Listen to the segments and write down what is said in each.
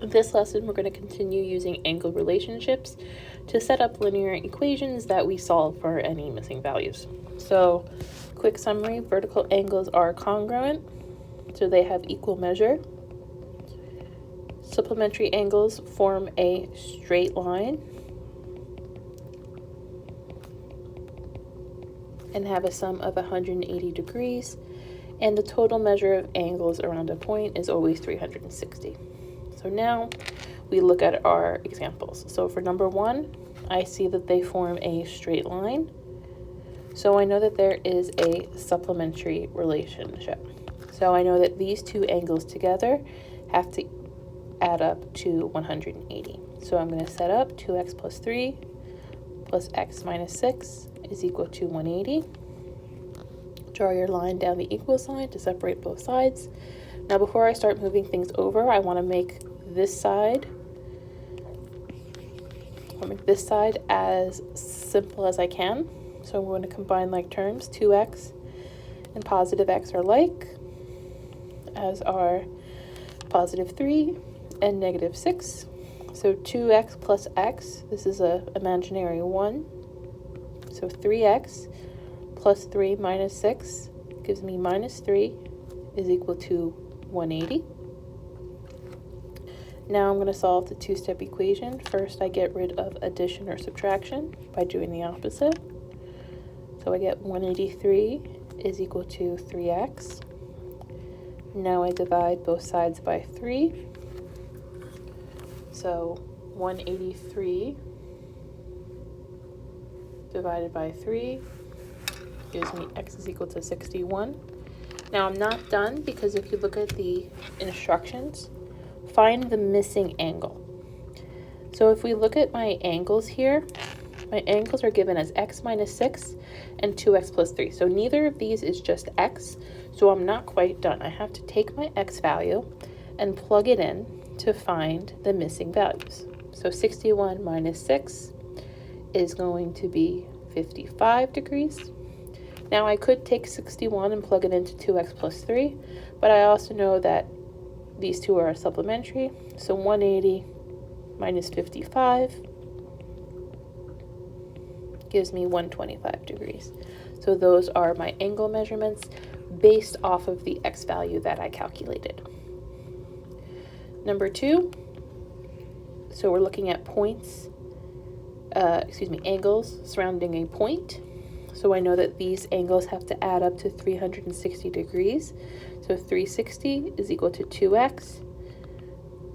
In this lesson, we're going to continue using angle relationships to set up linear equations that we solve for any missing values. So, quick summary, vertical angles are congruent, so they have equal measure. Supplementary angles form a straight line and have a sum of 180 degrees, and the total measure of angles around a point is always 360. So now we look at our examples. So for number 1, I see that they form a straight line. So I know that there is a supplementary relationship. So I know that these two angles together have to add up to 180. So I'm going to set up 2x plus 3 plus x minus 6 is equal to 180. Draw your line down the equal sign to separate both sides. Now before I start moving things over, I want to make this side as simple as I can. So I'm going to combine like terms. 2x and positive x are like, as are positive 3 and negative 6. So 2x plus x, this is an imaginary 1. So 3x plus 3 minus 6 gives me minus 3 is equal to 180. Now I'm going to solve the two-step equation. First, I get rid of addition or subtraction by doing the opposite. So I get 183 is equal to 3x. Now I divide both sides by 3. So 183 divided by 3 gives me x is equal to 61. Now I'm not done, because if you look at the instructions, find the missing angle. So if we look at my angles here, my angles are given as x minus 6 and 2x plus 3. So neither of these is just x, so I'm not quite done. I have to take my x value and plug it in to find the missing values. So 61 minus 6 is going to be 55 degrees. Now I could take 61 and plug it into 2x plus 3, but I also know that these two are supplementary. So 180 minus 55 gives me 125 degrees. So those are my angle measurements based off of the x value that I calculated. Number 2, so we're looking at angles surrounding a point. So I know that these angles have to add up to 360 degrees. So 360 is equal to 2x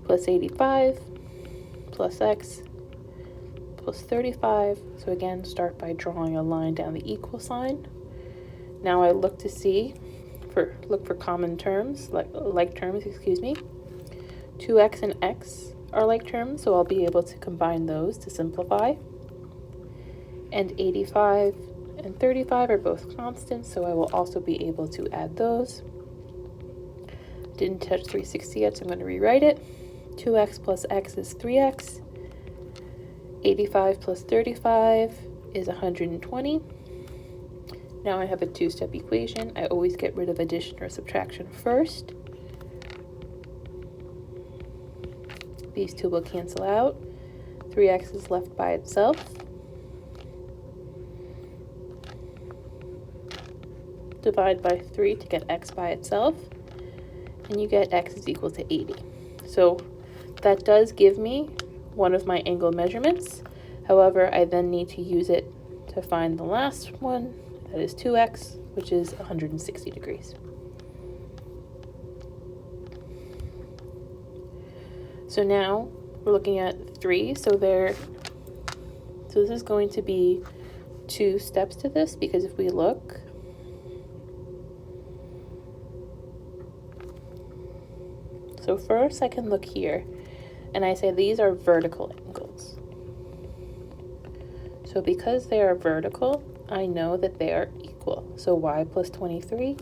plus 85 plus x plus 35. So again, start by drawing a line down the equal sign. Now I look for common terms, like terms. 2x and x are like terms, so I'll be able to combine those to simplify. And 85 and 35 are both constants, so I will also be able to add those. Didn't touch 360 yet, so I'm going to rewrite it. 2x plus x is 3x. 85 plus 35 is 120. Now I have a two-step equation. I always get rid of addition or subtraction first. These two will cancel out. 3x is left by itself. Divide by 3 to get x by itself, and you get x is equal to 80. So that does give me one of my angle measurements. However, I then need to use it to find the last one, that is 2x, which is 160 degrees. So now we're looking at 3. So this is going to be 2 steps to this, because if we look, so first I can look here and I say these are vertical angles. So because they are vertical, I know that they are equal. So y plus 23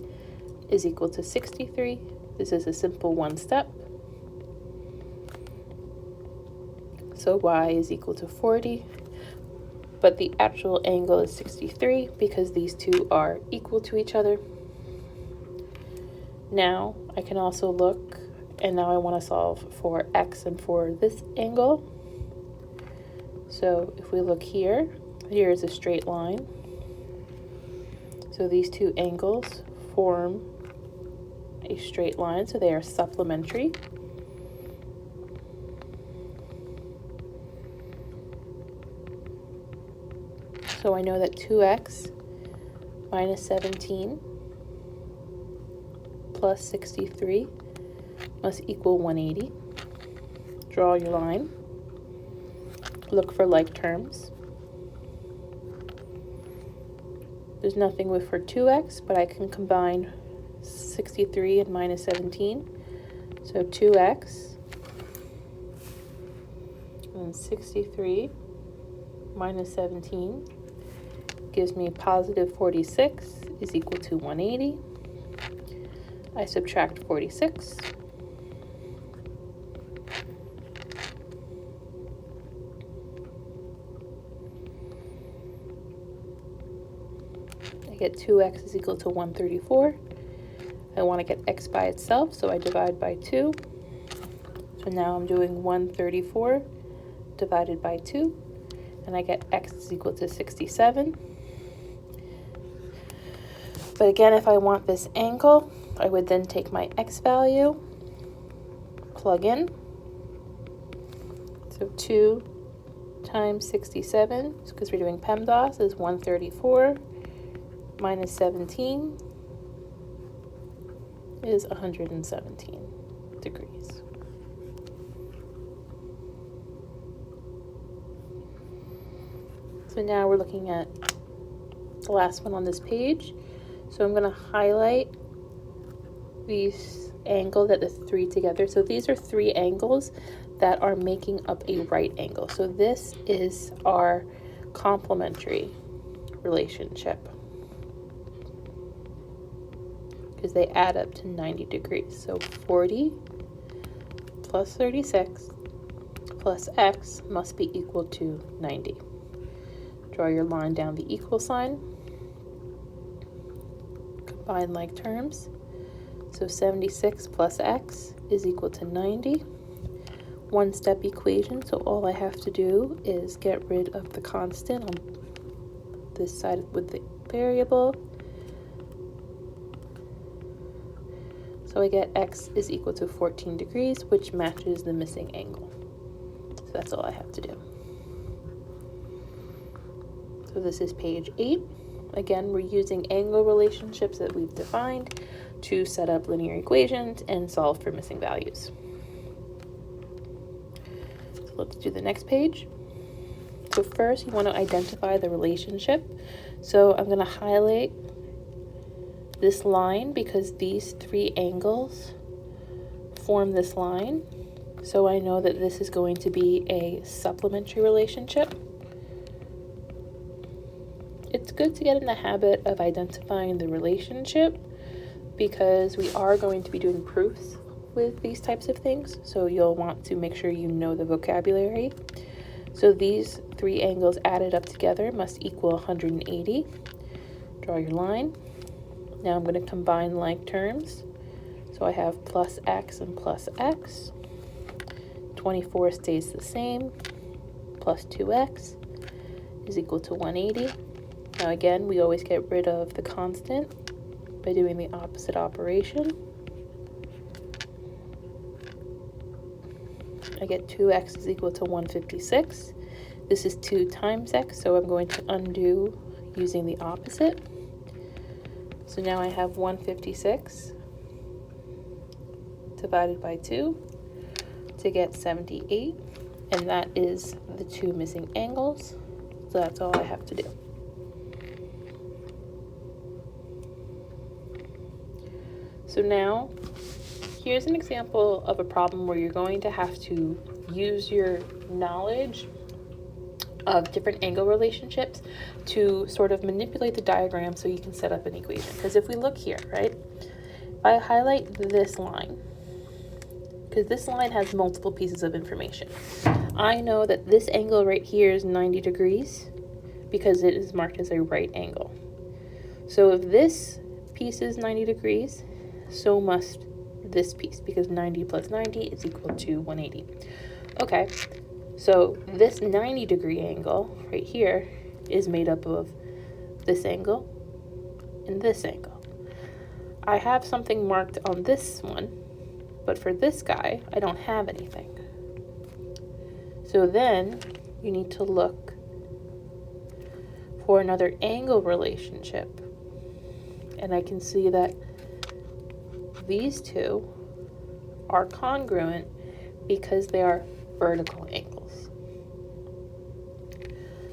is equal to 63. This is a simple one step. So y is equal to 40, but the actual angle is 63 because these two are equal to each other. Now I can also look And now I want to solve for x and for this angle. So if we look here, here is a straight line. So these two angles form a straight line, so they are supplementary. So I know that 2x minus 17 plus 63 must equal 180. Draw your line. Look for like terms. There's nothing for 2x, but I can combine 63 and minus 17. So 2x and 63 minus 17 gives me positive 46 is equal to 180. I subtract 46. I get 2x is equal to 134. I want to get x by itself, so I divide by 2. So now I'm doing 134 divided by 2, and I get x is equal to 67. But again, if I want this angle, I would then take my x value, plug in. So 2 times 67, because we're doing PEMDAS, is 134 minus 17 is 117 degrees. So now we're looking at the last one on this page. So I'm going to highlight these angles that the three together. So these are three angles that are making up a right angle. So this is our complementary relationship, because they add up to 90 degrees. So 40 plus 36 plus x must be equal to 90. Draw your line down the equal sign. Combine like terms. So 76 plus x is equal to 90. One-step equation, so all I have to do is get rid of the constant on this side with the variable. So I get x is equal to 14 degrees, which matches the missing angle. So that's all I have to do. So this is page 8. Again, we're using angle relationships that we've defined to set up linear equations and solve for missing values. So let's do the next page. So first, you want to identify the relationship. So I'm going to highlight this line because these three angles form this line. So I know that this is going to be a supplementary relationship. It's good to get in the habit of identifying the relationship because we are going to be doing proofs with these types of things. So you'll want to make sure you know the vocabulary. So these three angles added up together must equal 180. Draw your line. Now I'm going to combine like terms. So I have plus x and plus x. 24 stays the same. Plus 2x is equal to 180. Now again, we always get rid of the constant by doing the opposite operation. I get 2x is equal to 156. This is 2 times x, so I'm going to undo using the opposite. So now I have 156 divided by 2 to get 78, and that is the two missing angles. So that's all I have to do. So now, here's an example of a problem where you're going to have to use your knowledge of different angle relationships to sort of manipulate the diagram so you can set up an equation. Because if we look here, right, if I highlight this line, because this line has multiple pieces of information, I know that this angle right here is 90 degrees because it is marked as a right angle. So if this piece is 90 degrees, so must this piece, because 90 plus 90 is equal to 180. Okay, so this 90-degree angle right here is made up of this angle and this angle. I have something marked on this one, but for this guy, I don't have anything. So then you need to look for another angle relationship. And I can see that these two are congruent because they are vertical angles.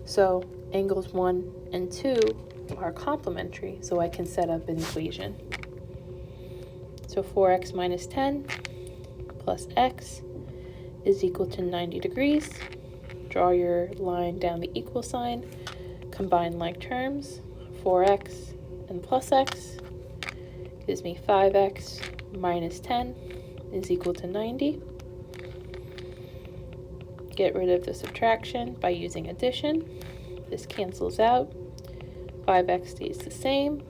So angles 1 and 2 are complementary, so I can set up an equation. So 4x minus 10 plus x is equal to 90 degrees. Draw your line down the equal sign, combine like terms. 4x and plus x gives me 5x minus 10 is equal to 90. Get rid of the subtraction by using addition. This cancels out. 5x stays the same,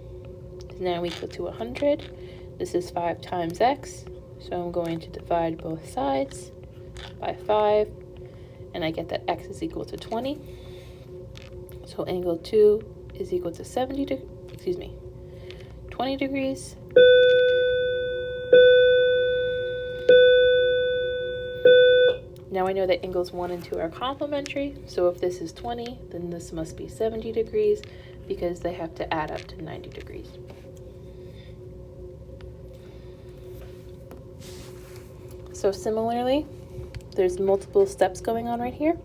is now equal to 100. This is 5 times x, so I'm going to divide both sides by 5, and I get that x is equal to 20. So angle 2 is equal to 20 degrees. Now I know that angles 1 and 2 are complementary, so if this is 20, then this must be 70 degrees because they have to add up to 90 degrees. So similarly, there's multiple steps going on right here.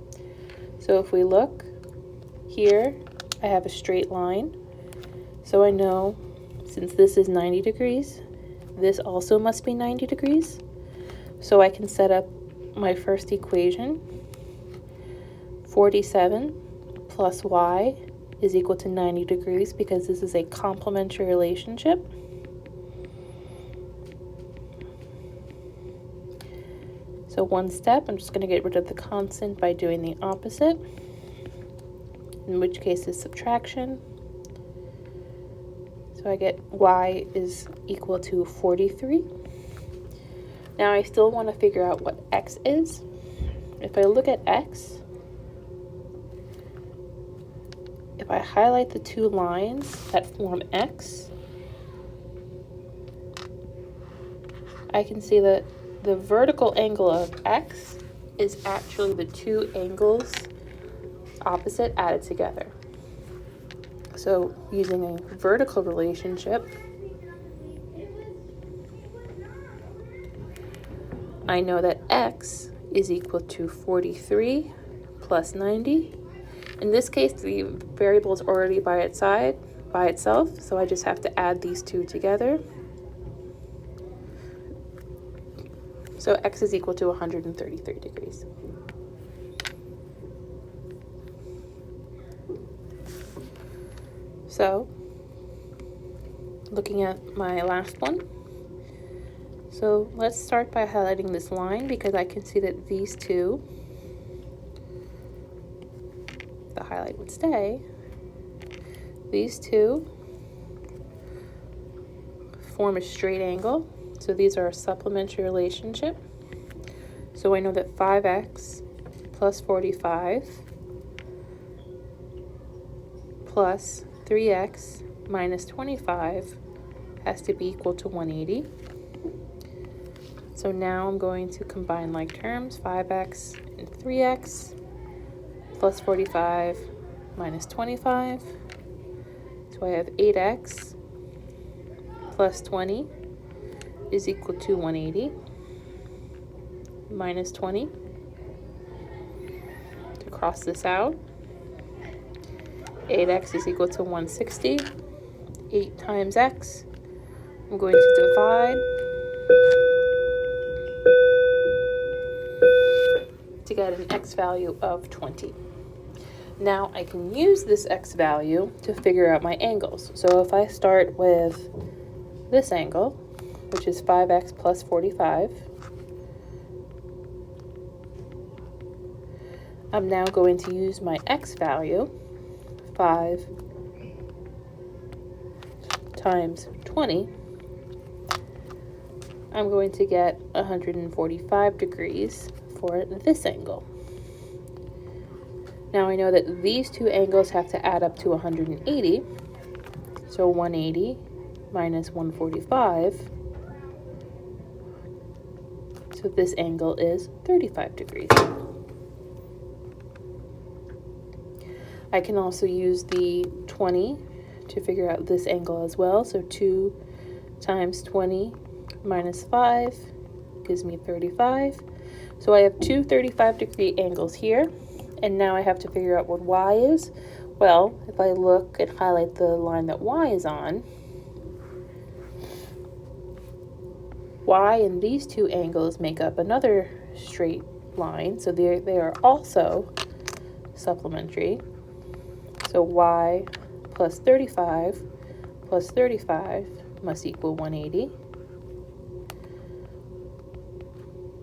So if we look here, I have a straight line. So I know since this is 90 degrees, this also must be 90 degrees. So I can set up my first equation. 47 plus y is equal to 90 degrees because this is a complementary relationship. So one step, I'm just going to get rid of the constant by doing the opposite, in which case is subtraction. So I get y is equal to 43. Now I still want to figure out what x is. If I look at x, if I highlight the two lines that form x, I can see that the vertical angle of x is actually the two angles opposite added together. So using a vertical relationship, I know that x is equal to 43 plus 90. In this case, the variable is already by itself, so I just have to add these two together. So x is equal to 133 degrees. So, looking at my last one. So let's start by highlighting this line because I can see that these two, the highlight would stay, these two form a straight angle. So these are a supplementary relationship. So I know that 5x plus 45 plus 3x minus 25 has to be equal to 180. So now I'm going to combine like terms, 5x and 3x plus 45 minus 25. So I have 8x plus 20 is equal to 180 minus 20. To cross this out, 8x is equal to 160. 8 times x. I'm going to divide to get an x value of 20. Now I can use this x value to figure out my angles. So if I start with this angle, which is 5x plus 45, I'm now going to use my x value, 5 times 20, I'm going to get 145 degrees for this angle. Now I know that these two angles have to add up to 180. So 180 minus 145. So this angle is 35 degrees. I can also use the 20 to figure out this angle as well. So 2 times 20 minus 5 gives me 35. So I have two 35-degree angles here. And now I have to figure out what y is. Well, if I look and highlight the line that y is on, y and these two angles make up another straight line. So they are also supplementary. So y plus 35 must equal 180.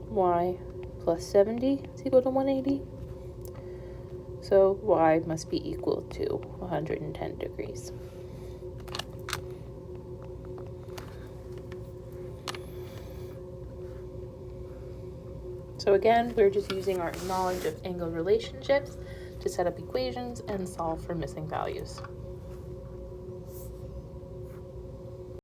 Y plus 70 is equal to 180. So y must be equal to 110 degrees. So again, we're just using our knowledge of angle relationships to set up equations and solve for missing values.